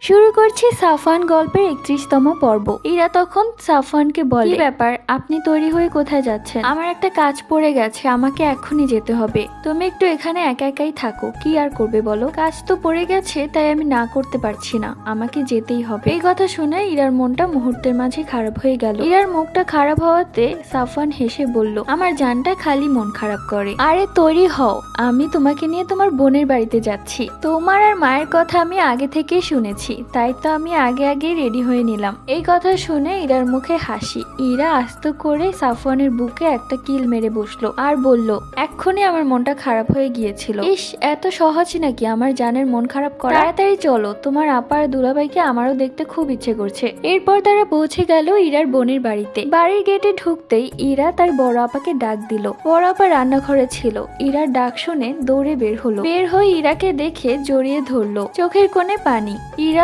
শুরু করছি সাফওয়ান গল্পের 31তম পর্ব। ইরা তখন সাফওয়ানকে বলে, কি ব্যাপার, আপনি তৈরি হয়ে কোথায় যাচ্ছেন? আমার একটা কাজ পড়ে গেছে, আমাকে এখনই যেতে হবে। তুমি একটু এখানে একা একাই থাকো, কি আর করবে বলো? কাজ তো পড়ে গেছে, তাই আমি না করতে পারছি না, আমাকে যেতেই হবে। এই কথা শুনে ইরার মনটা মুহূর্তের মাঝে খারাপ হয়ে গেল। ইরার মুখটা খারাপ হওয়াতে সাফওয়ান হেসে বলল, আমার জানটা খালি মন খারাপ করে। আরে তৈরি হও, আমি তোমাকে নিয়ে তোমার বোনের বাড়িতে যাচ্ছি। তোমার আর মায়ের কথা আমি আগে থেকেই শুনেছি, তাই তো আমি আগে আগে রেডি হয়ে নিলাম। এই কথা শুনে ইরার মুখে হাসি। ইরা আস্ত করে সাফওয়ানের বুকে একটা কিল মেরে বসলো আর বলল, এক্ষুনি আমার মনটা খারাপ হয়ে গিয়েছিল। ইস, এত সহজ নাকি আমার জানের মন খারাপ করা? তাড়াতাড়ি চলো, তোমার আপার দুলাভাইকে আমারও দেখতে খুব ইচ্ছে করছে। এরপর তারা পৌঁছে গেল ইরার বোনের বাড়িতে। বাড়ির গেটে ঢুকতেই ইরা তার বড় আপাকে ডাক দিল। বড় আপা রান্নাঘরে ছিল। ইরার ডাক শুনে দৌড়ে বের হলো। বের হয়ে ইরাকে দেখে জড়িয়ে ধরলো, চোখের কোণে পানি। ইরা